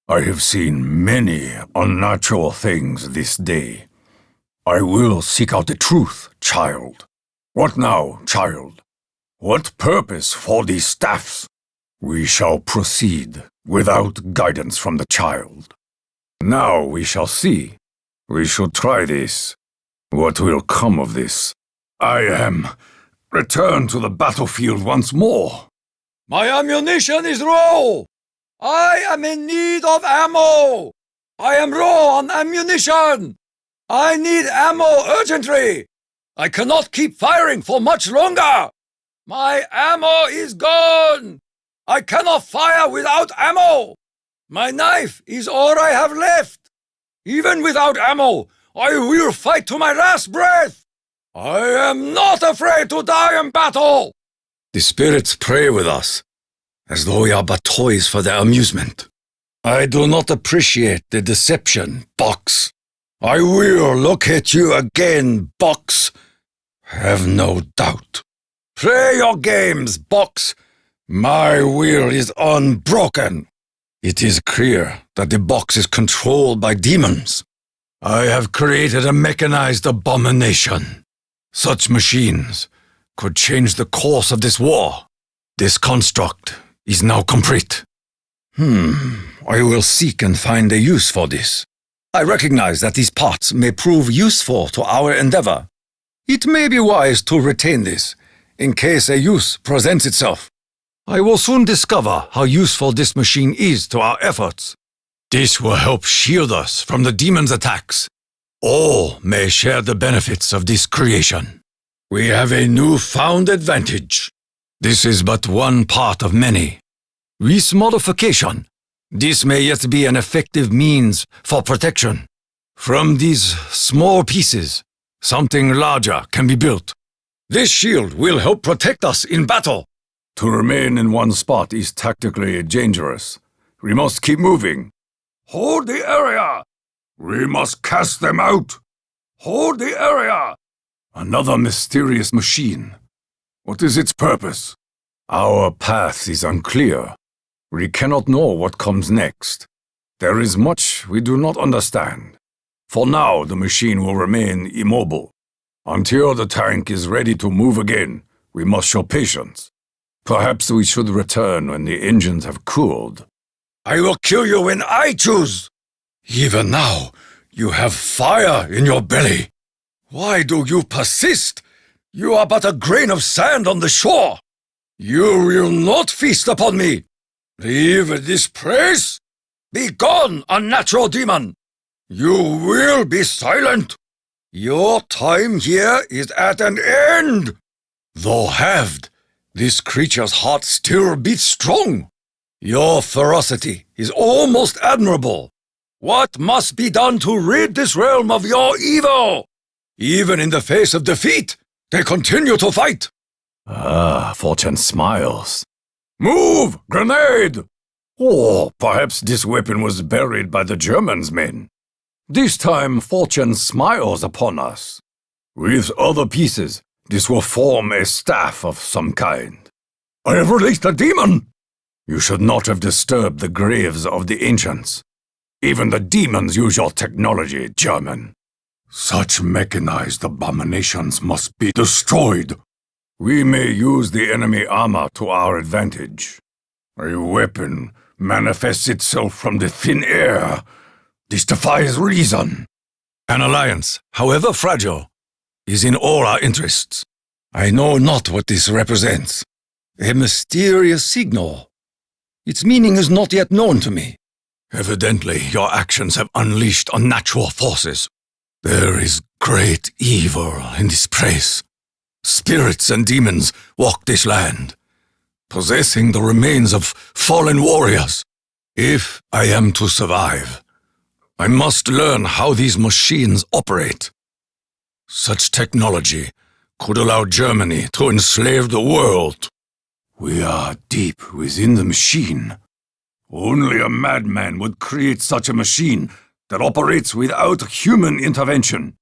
I have seen many unnatural things this day. I will seek out the truth, child. What now, child? What purpose for these staffs? We shall proceed without guidance from the child. Now we shall see. We shall try this. What will come of this? I am returned to the battlefield once more. My ammunition is low! I am in need of ammo! I am low on ammunition! I need ammo urgently! I cannot keep firing for much longer! My ammo is gone! I cannot fire without ammo! My knife is all I have left! Even without ammo, I will fight to my last breath! I am not afraid to die in battle! The spirits pray with us, as though we are but toys for their amusement. I do not appreciate the deception, Box. I will locate you again, Box. Have no doubt. Play your games, Box. My will is unbroken. It is clear that the box is controlled by demons. I have created a mechanized abomination. Such machines could change the course of this war. This construct is now complete. I will seek and find a use for this. I recognize that these parts may prove useful to our endeavor. It may be wise to retain this, in case a use presents itself. I will soon discover how useful this machine is to our efforts. This will help shield us from the demon's attacks. All may share the benefits of this creation. We have a newfound advantage. This is but one part of many. With modification, this may yet be an effective means for protection. From these small pieces, something larger can be built. This shield will help protect us in battle. To remain in one spot is tactically dangerous. We must keep moving. Hold the area! We must cast them out! Hold the area! Another mysterious machine. What is its purpose? Our path is unclear. We cannot know what comes next. There is much we do not understand. For now, the machine will remain immobile. Until the tank is ready to move again, we must show patience. Perhaps we should return when the engines have cooled. I will kill you when I choose! Even now, you have fire in your belly. Why do you persist? You are but a grain of sand on the shore. You will not feast upon me. Leave this place. Be gone, unnatural demon. You will be silent. Your time here is at an end. Though halved, this creature's heart still beats strong. Your ferocity is almost admirable. What must be done to rid this realm of your evil? Even in the face of defeat, they continue to fight. Fortune smiles. Move! Grenade! Or perhaps this weapon was buried by the Germans' men. This time Fortune smiles upon us. With other pieces, this will form a staff of some kind. I have released a demon! You should not have disturbed the graves of the ancients. Even the demons use your technology, German. Such mechanized abominations must be destroyed. We may use the enemy armor to our advantage. A weapon manifests itself from the thin air. This defies reason. An alliance, however fragile, is in all our interests. I know not what this represents. A mysterious signal. Its meaning is not yet known to me. Evidently, your actions have unleashed unnatural forces. There is great evil in this place. Spirits and demons walk this land, possessing the remains of fallen warriors. If I am to survive, I must learn how these machines operate. Such technology could allow Germany to enslave the world. We are deep within the machine. Only a madman would create such a machine that operates without human intervention.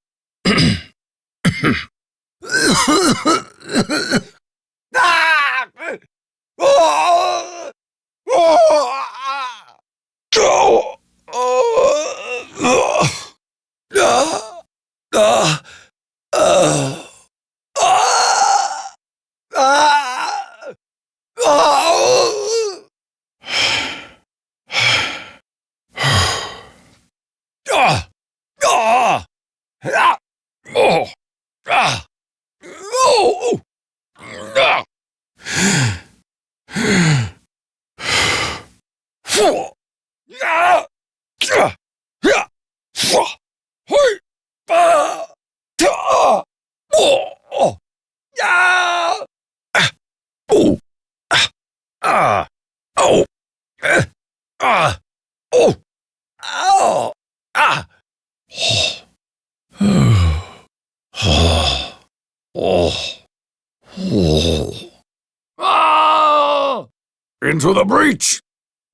Into the breach!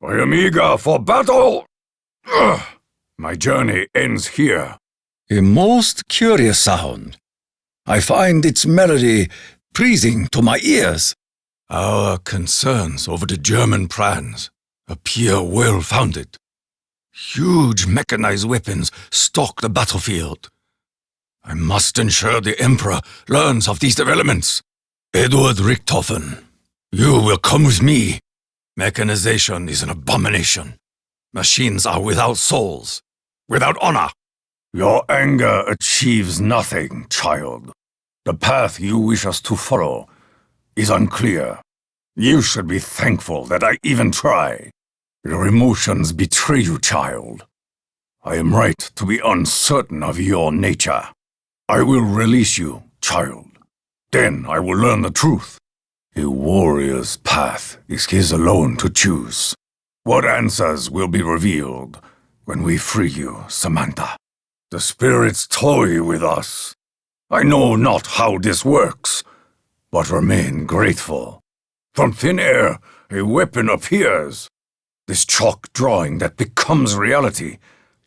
I am eager for battle! My journey ends here. A most curious sound. I find its melody pleasing to my ears. Our concerns over the German plans appear well-founded. Huge mechanized weapons stalk the battlefield. I must ensure the Emperor learns of these developments. Edward Richthofen, you will come with me. Mechanization is an abomination. Machines are without souls, without honor. Your anger achieves nothing, child. The path you wish us to follow is unclear. You should be thankful that I even try. Your emotions betray you, child. I am right to be uncertain of your nature. I will release you, child. Then I will learn the truth. A warrior's path is his alone to choose. What answers will be revealed when we free you, Samantha? The spirits toy with us. I know not how this works, but remain grateful. From thin air, a weapon appears. This chalk drawing that becomes reality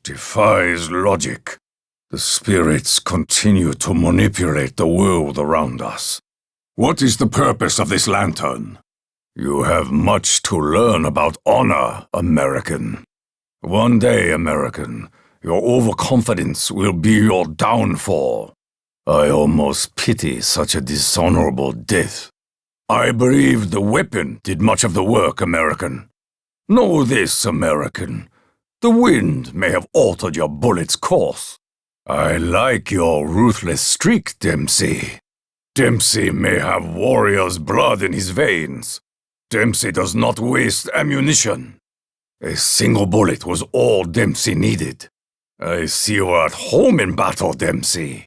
defies logic. The spirits continue to manipulate the world around us. What is the purpose of this lantern? You have much to learn about honor, American. One day, American, your overconfidence will be your downfall. I almost pity such a dishonorable death. I believe the weapon did much of the work, American. Know this, American. The wind may have altered your bullet's course. I like your ruthless streak, Dempsey. Dempsey may have warrior's blood in his veins. Dempsey does not waste ammunition. A single bullet was all Dempsey needed. I see you are at home in battle, Dempsey.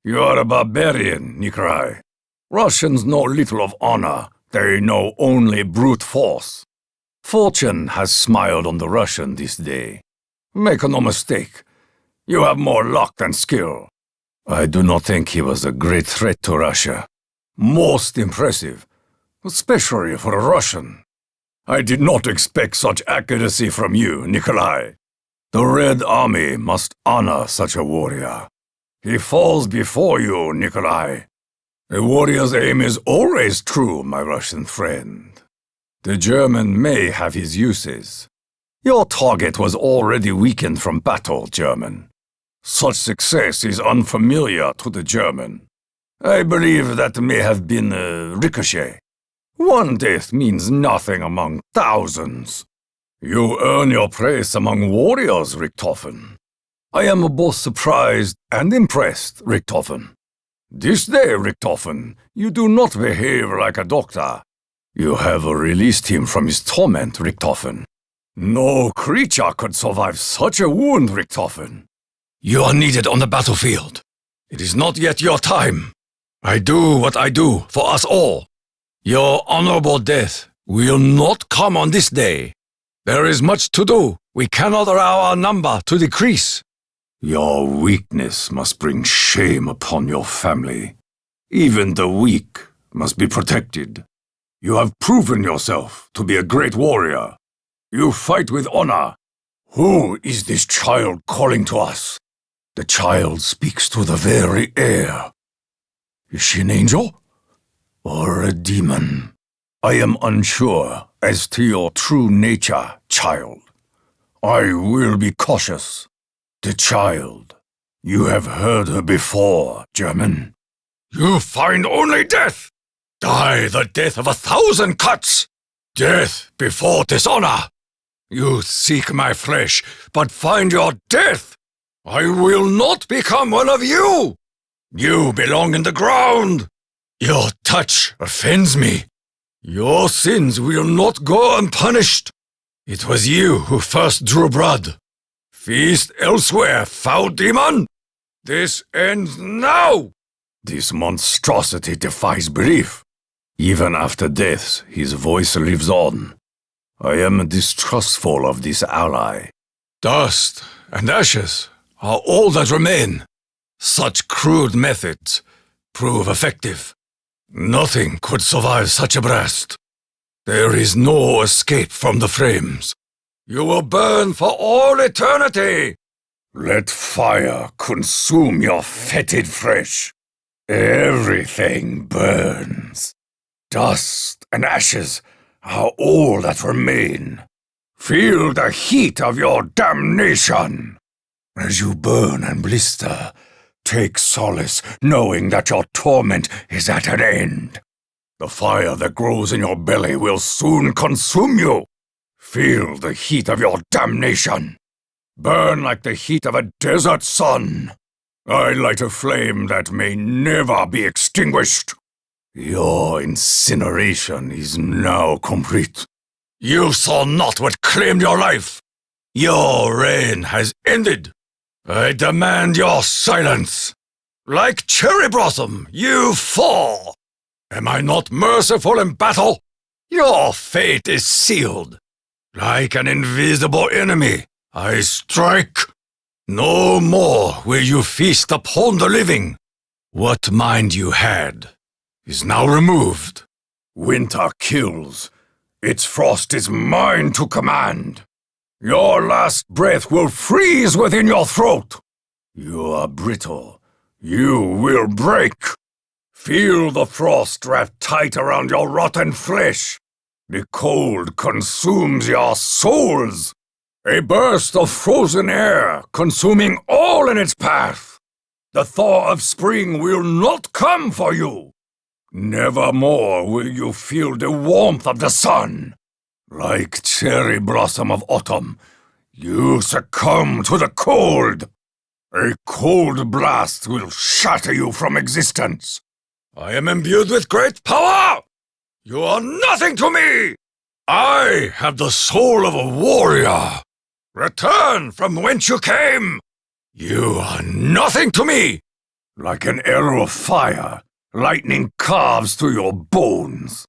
You are a barbarian, Nikolai. Russians know little of honor. They know only brute force. Fortune has smiled on the Russian this day. Make no mistake. You have more luck than skill. I do not think he was a great threat to Russia. Most impressive, especially for a Russian. I did not expect such accuracy from you, Nikolai. The Red Army must honor such a warrior. He falls before you, Nikolai. A warrior's aim is always true, my Russian friend. The German may have his uses. Your target was already weakened from battle, German. Such success is unfamiliar to the German. I believe that may have been a ricochet. One death means nothing among thousands. You earn your place among warriors, Richthofen. I am both surprised and impressed, Richthofen. This day, Richthofen, you do not behave like a doctor. You have released him from his torment, Richthofen. No creature could survive such a wound, Richthofen. You are needed on the battlefield. It is not yet your time. I do what I do for us all. Your honorable death will not come on this day. There is much to do. We cannot allow our number to decrease. Your weakness must bring shame upon your family. Even the weak must be protected. You have proven yourself to be a great warrior. You fight with honor. Who is this child calling to us? The child speaks to the very air. Is she an angel? Or a demon? I am unsure as to your true nature, child. I will be cautious. The child. You have heard her before, German. You find only death! Die the death of 1,000 cuts! Death before dishonor! You seek my flesh, but find your death! I will not become one of you! You belong in the ground! Your touch offends me. Your sins will not go unpunished. It was you who first drew blood. Feast elsewhere, foul demon! This ends now! This monstrosity defies belief. Even after death, his voice lives on. I am distrustful of this ally. Dust and ashes are all that remain. Such crude methods prove effective. Nothing could survive such a blast. There is no escape from the flames. You will burn for all eternity! Let fire consume your fetid flesh. Everything burns. Dust and ashes are all that remain. Feel the heat of your damnation. As you burn and blister, take solace knowing that your torment is at an end. The fire that grows in your belly will soon consume you. Feel the heat of your damnation. Burn like the heat of a desert sun. I light a flame that may never be extinguished. Your incineration is now complete. You saw not what claimed your life. Your reign has ended. I demand your silence. Like cherry blossom, you fall. Am I not merciful in battle? Your fate is sealed. Like an invisible enemy, I strike. No more will you feast upon the living. What mind you had is now removed. Winter kills. Its frost is mine to command. Your last breath will freeze within your throat. You are brittle. You will break. Feel the frost wrapped tight around your rotten flesh. The cold consumes your souls. A burst of frozen air, consuming all in its path. The thaw of spring will not come for you. Never more will you feel the warmth of the sun. Like cherry blossom of autumn, you succumb to the cold. A cold blast will shatter you from existence. I am imbued with great power! You are nothing to me! I have the soul of a warrior. Return from whence you came! You are nothing to me! Like an arrow of fire, lightning carves through your bones.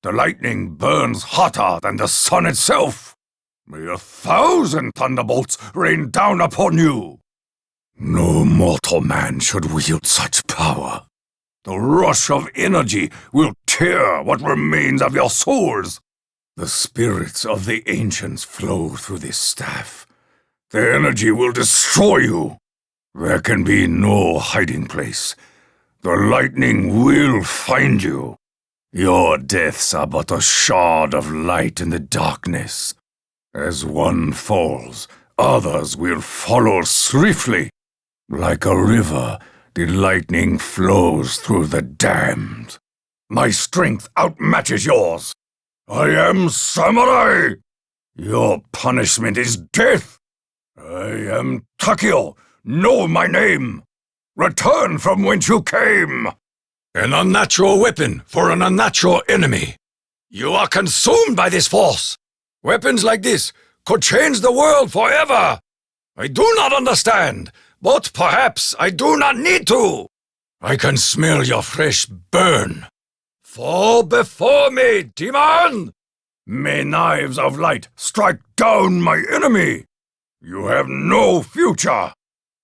The lightning burns hotter than the sun itself. May 1,000 thunderbolts rain down upon you. No mortal man should wield such power. The rush of energy will tear what remains of your souls. The spirits of the ancients flow through this staff. The energy will destroy you. There can be no hiding place. The lightning will find you. Your deaths are but a shard of light in the darkness. As one falls, others will follow swiftly. Like a river, the lightning flows through the damned. My strength outmatches yours. I am Samurai. Your punishment is death. I am Takeo. Know my name. Return from whence you came. An unnatural weapon for an unnatural enemy. You are consumed by this force. Weapons like this could change the world forever. I do not understand, but perhaps I do not need to. I can smell your flesh burn. Fall before me, demon! May knives of light strike down my enemy. You have no future.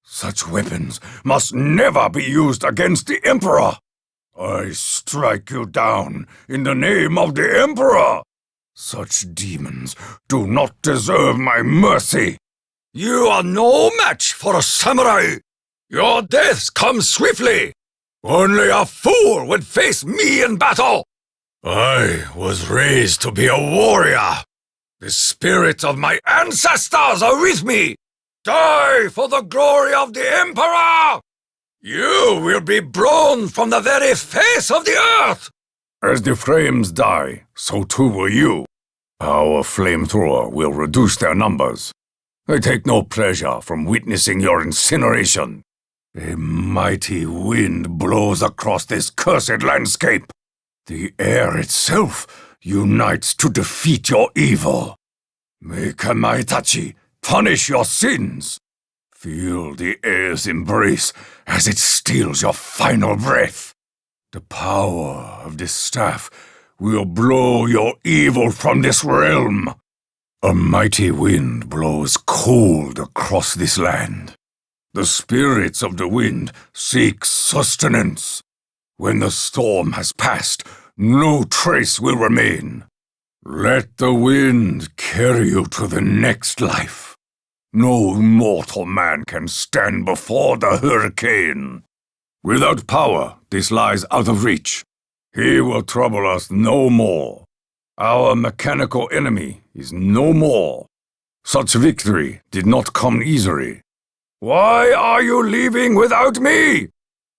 Such weapons must never be used against the Emperor. I strike you down in the name of the Emperor. Such demons do not deserve my mercy. You are no match for a samurai. Your deaths come swiftly. Only a fool would face me in battle. I was raised to be a warrior. The spirits of my ancestors are with me. Die for the glory of the Emperor! You will be blown from the very face of the earth! As the flames die, so too will you. Our flamethrower will reduce their numbers. I take no pleasure from witnessing your incineration. A mighty wind blows across this cursed landscape. The air itself unites to defeat your evil. May Kamaitachi punish your sins. Feel the air's embrace as it steals your final breath. The power of this staff will blow your evil from this realm. A mighty wind blows cold across this land. The spirits of the wind seek sustenance. When the storm has passed, no trace will remain. Let the wind carry you to the next life. No mortal man can stand before the hurricane. Without power, this lies out of reach. He will trouble us no more. Our mechanical enemy is no more. Such victory did not come easily. Why are you leaving without me?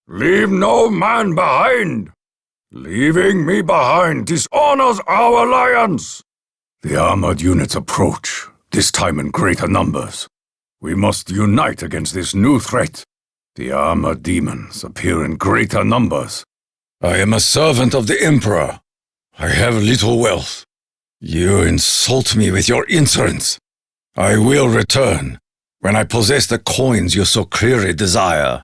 Leave no man behind. Leaving me behind dishonors our alliance. The armored units approach, this time in greater numbers. We must unite against this new threat. The armored demons appear in greater numbers. I am a servant of the Emperor. I have little wealth. You insult me with your insolence. I will return when I possess the coins you so clearly desire.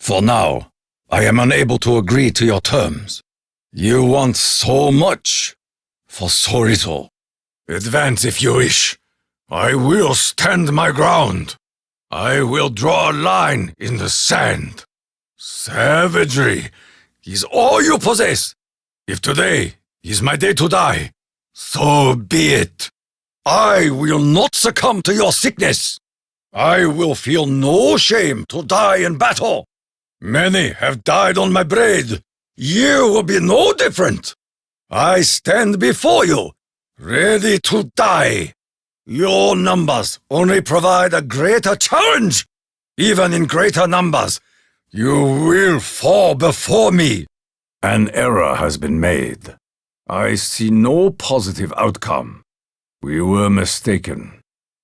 For now, I am unable to agree to your terms. You want so much for so little. Advance if you wish. I will stand my ground. I will draw a line in the sand. Savagery is all you possess. If today is my day to die, so be it. I will not succumb to your sickness. I will feel no shame to die in battle. Many have died on my blade. You will be no different. I stand before you, ready to die. Your numbers only provide a greater challenge. Even in greater numbers, you will fall before me. An error has been made. I see no positive outcome. We were mistaken.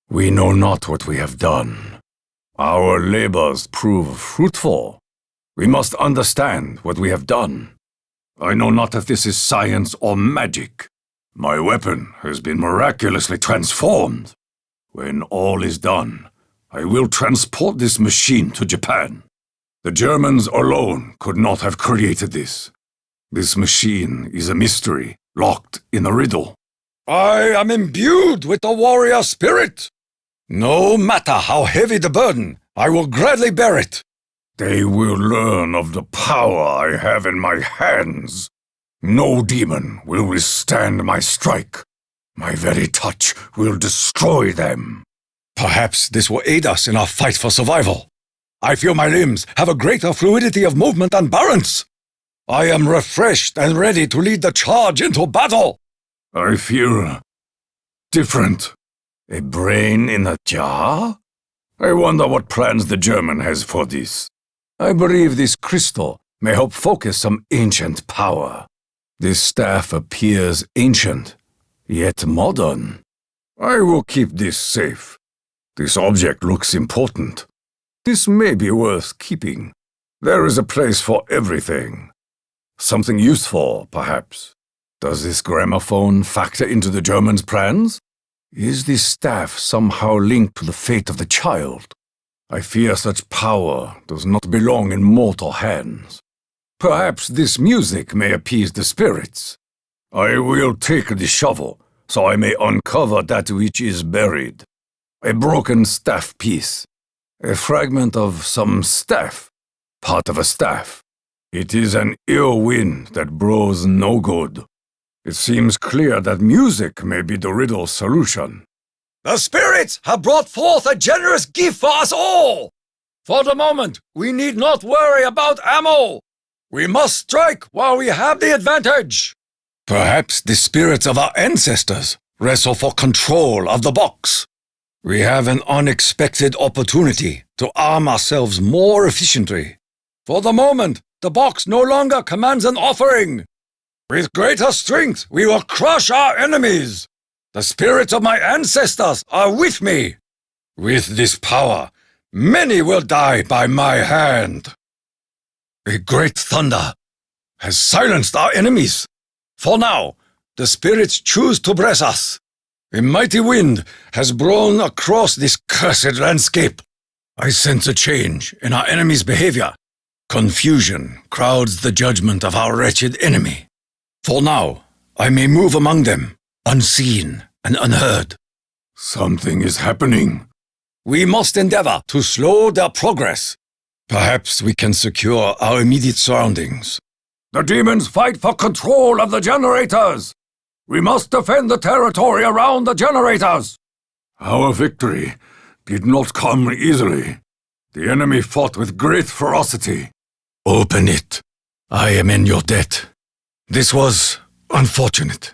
We know not what we have done. Our labors prove fruitful. We must understand what we have done. I know not if this is science or magic. My weapon has been miraculously transformed. When all is done, I will transport this machine to Japan. The Germans alone could not have created this. This machine is a mystery, locked in a riddle. I am imbued with the warrior spirit. No matter how heavy the burden, I will gladly bear it. They will learn of the power I have in my hands. No demon will withstand my strike. My very touch will destroy them. Perhaps this will aid us in our fight for survival. I feel my limbs have a greater fluidity of movement and balance. I am refreshed and ready to lead the charge into battle. I feel different. A brain in a jar? I wonder what plans the German has for this. I believe this crystal may help focus some ancient power. This staff appears ancient, yet modern. I will keep this safe. This object looks important. This may be worth keeping. There is a place for everything. Something useful, perhaps. Does this gramophone factor into the Germans' plans? Is this staff somehow linked to the fate of the child? I fear such power does not belong in mortal hands. Perhaps this music may appease the spirits. I will take the shovel, so I may uncover that which is buried. A broken staff piece. A fragment of some staff. Part of a staff. It is an ill wind that blows no good. It seems clear that music may be the riddle's solution. The spirits have brought forth a generous gift for us all! For the moment, we need not worry about ammo. We must strike while we have the advantage. Perhaps the spirits of our ancestors wrestle for control of the box. We have an unexpected opportunity to arm ourselves more efficiently. For the moment, the box no longer commands an offering. With greater strength, we will crush our enemies. The spirits of my ancestors are with me. With this power, many will die by my hand. A great thunder has silenced our enemies. For now, the spirits choose to bless us. A mighty wind has blown across this cursed landscape. I sense a change in our enemy's behavior. Confusion crowds the judgment of our wretched enemy. For now, I may move among them, unseen and unheard. Something is happening. We must endeavor to slow their progress. Perhaps we can secure our immediate surroundings. The demons fight for control of the generators. We must defend the territory around the generators. Our victory did not come easily. The enemy fought with great ferocity. Open it. I am in your debt. This was unfortunate.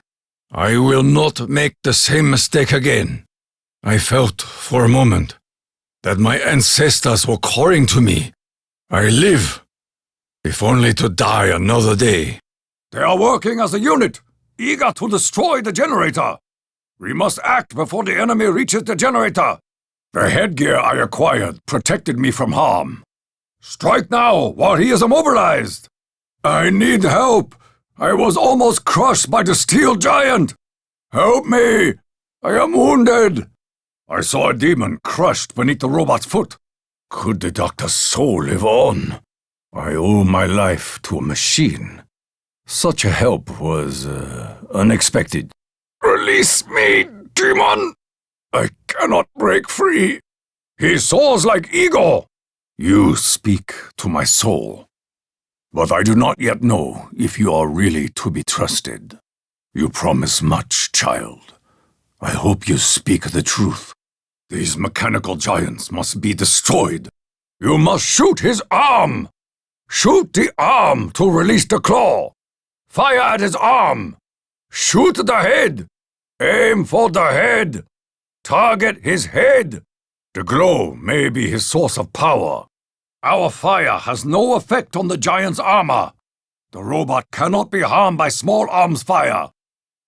I will not make the same mistake again. I felt for a moment that my ancestors were calling to me. I live, if only to die another day. They are working as a unit, eager to destroy the generator. We must act before the enemy reaches the generator. The headgear I acquired protected me from harm. Strike now, while he is immobilized. I need help. I was almost crushed by the steel giant. Help me. I am wounded. I saw a demon crushed beneath the robot's foot. Could the doctor's soul live on? I owe my life to a machine. Such a help was unexpected. Release me, demon! I cannot break free. He soars like eagle. You speak to my soul. But I do not yet know if you are really to be trusted. You promise much, child. I hope you speak the truth. These mechanical giants must be destroyed. You must shoot his arm! Shoot the arm to release the claw! Fire at his arm! Shoot the head! Aim for the head! Target his head! The glow may be his source of power. Our fire has no effect on the giant's armor. The robot cannot be harmed by small arms fire.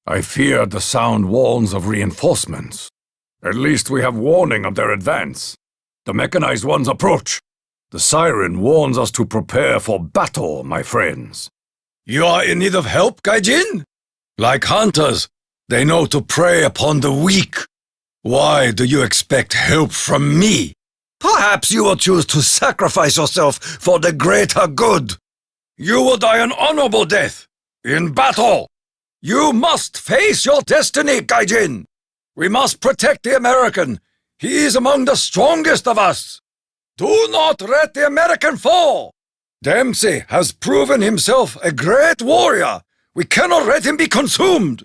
I fear the sound warns of reinforcements. At least we have warning of their advance. The mechanized ones approach. The siren warns us to prepare for battle, my friends. You are in need of help, Gaijin? Like hunters, they know to prey upon the weak. Why do you expect help from me? Perhaps you will choose to sacrifice yourself for the greater good. You will die an honorable death in battle. You must face your destiny, Gaijin. We must protect the American. He is among the strongest of us. Do not let the American fall. Dempsey has proven himself a great warrior. We cannot let him be consumed.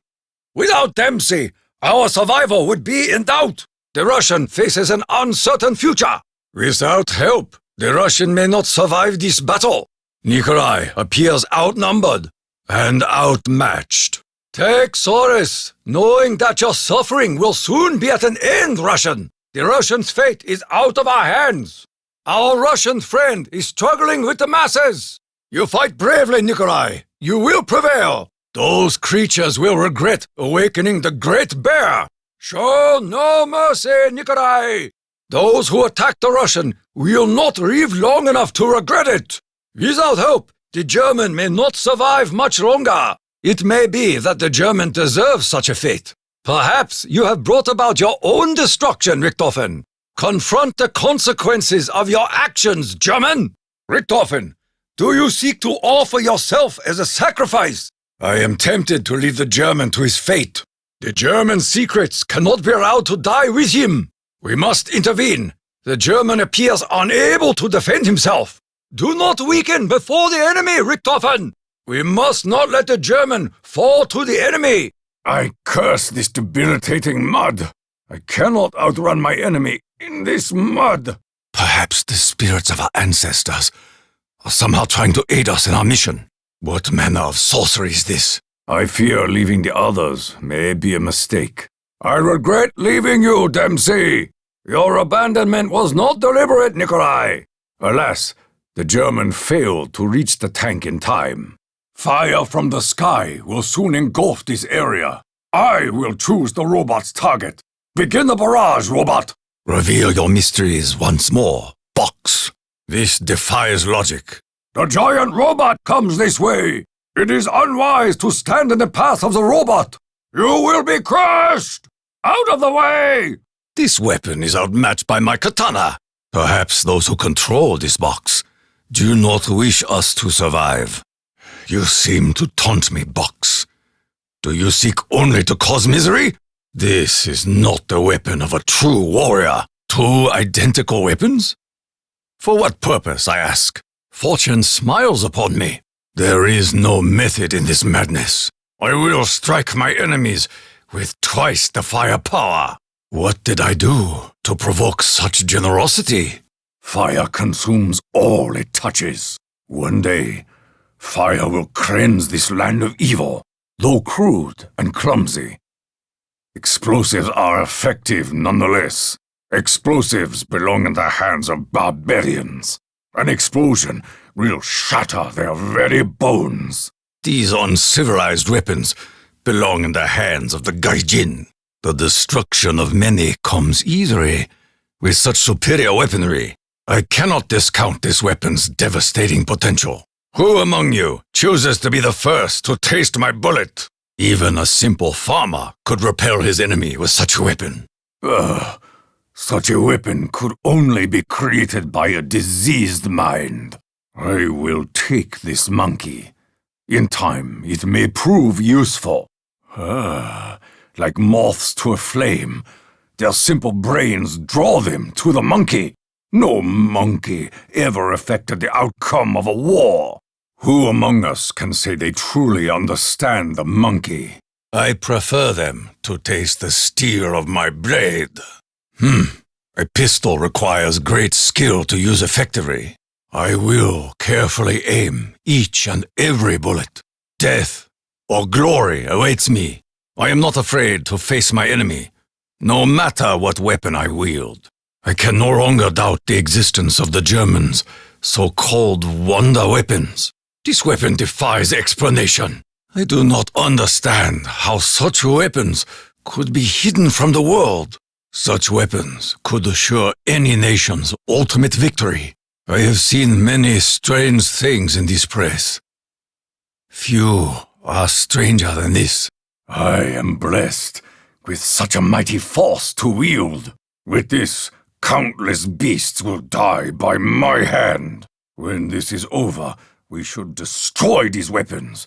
Without Dempsey, our survival would be in doubt. The Russian faces an uncertain future. Without help, the Russian may not survive this battle. Nikolai appears outnumbered and outmatched. Take solace, knowing that your suffering will soon be at an end, Russian. The Russian's fate is out of our hands. Our Russian friend is struggling with the masses. You fight bravely, Nikolai. You will prevail. Those creatures will regret awakening the Great Bear. Show no mercy, Nikolai. Those who attack the Russian will not live long enough to regret it. Without hope, the German may not survive much longer. It may be that the German deserves such a fate. Perhaps you have brought about your own destruction, Richthofen. Confront the consequences of your actions, German! Richthofen, do you seek to offer yourself as a sacrifice? I am tempted to leave the German to his fate. The German's secrets cannot be allowed to die with him. We must intervene. The German appears unable to defend himself. Do not weaken before the enemy, Richthofen! We must not let the German fall to the enemy. I curse this debilitating mud. I cannot outrun my enemy in this mud. Perhaps the spirits of our ancestors are somehow trying to aid us in our mission. What manner of sorcery is this? I fear leaving the others may be a mistake. I regret leaving you, Dempsey. Your abandonment was not deliberate, Nikolai. Alas, the German failed to reach the tank in time. Fire from the sky will soon engulf this area. I will choose the robot's target. Begin the barrage, robot! Reveal your mysteries once more, Box. This defies logic. The giant robot comes this way. It is unwise to stand in the path of the robot. You will be crushed! Out of the way! This weapon is outmatched by my katana. Perhaps those who control this box do not wish us to survive. You seem to taunt me, box. Do you seek only to cause misery? This is not the weapon of a true warrior. Two identical weapons? For what purpose, I ask? Fortune smiles upon me. There is no method in this madness. I will strike my enemies with twice the firepower. What did I do to provoke such generosity? Fire consumes all it touches. One day, fire will cleanse this land of evil, though crude and clumsy. Explosives are effective nonetheless. Explosives belong in the hands of barbarians. An explosion will shatter their very bones. These uncivilized weapons belong in the hands of the gaijin. The destruction of many comes easily. With such superior weaponry, I cannot discount this weapon's devastating potential. Who among you chooses to be the first to taste my bullet? Even a simple farmer could repel his enemy with such a weapon. Such a weapon could only be created by a diseased mind. I will take this monkey. In time, it may prove useful. Like moths to a flame, their simple brains draw them to the monkey. No monkey ever affected the outcome of a war. Who among us can say they truly understand the monkey? I prefer them to taste the steel of my blade. A pistol requires great skill to use effectively. I will carefully aim each and every bullet. Death or glory awaits me. I am not afraid to face my enemy, no matter what weapon I wield. I can no longer doubt the existence of the Germans' so-called wonder weapons. This weapon defies explanation. I do not understand how such weapons could be hidden from the world. Such weapons could assure any nation's ultimate victory. I have seen many strange things in this press. Few are stranger than this. I am blessed with such a mighty force to wield. With this, countless beasts will die by my hand. When this is over, we should destroy these weapons.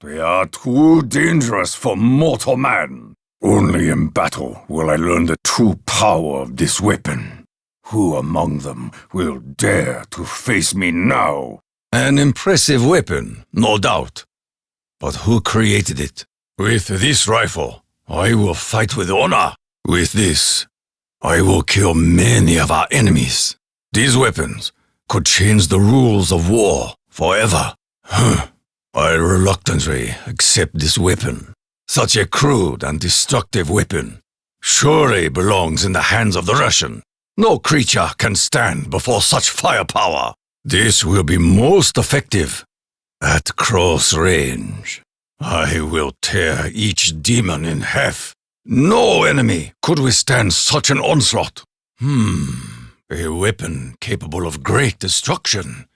They are too dangerous for mortal man. Only in battle will I learn the true power of this weapon. Who among them will dare to face me now? An impressive weapon, no doubt. But who created it? With this rifle, I will fight with honor. With this, I will kill many of our enemies. These weapons could change the rules of war forever. I reluctantly accept this weapon. Such a crude and destructive weapon surely belongs in the hands of the Russian. No creature can stand before such firepower. This will be most effective at close range. I will tear each demon in half. No enemy could withstand such an onslaught. A weapon capable of great destruction.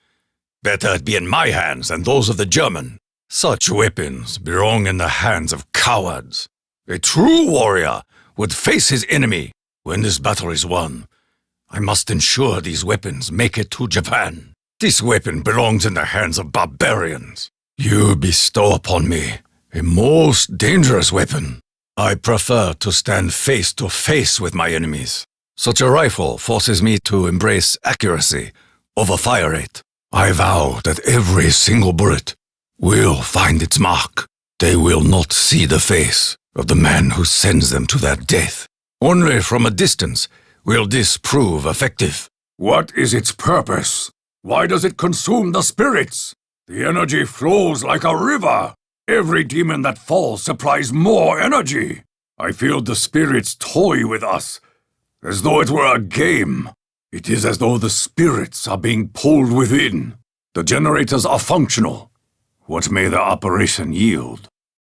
Better it be in my hands than those of the German. Such weapons belong in the hands of cowards. A true warrior would face his enemy when this battle is won. I must ensure these weapons make it to Japan. This weapon belongs in the hands of barbarians. You bestow upon me a most dangerous weapon. I prefer to stand face to face with my enemies. Such a rifle forces me to embrace accuracy over fire rate. I vow that every single bullet will find its mark. They will not see the face of the man who sends them to their death. Only from a distance will this prove effective. What is its purpose? Why does it consume the spirits? The energy flows like a river. Every demon that falls supplies more energy. I feel the spirits toy with us, as though it were a game. It is as though the spirits are being pulled within. The generators are functional. What may their operation yield?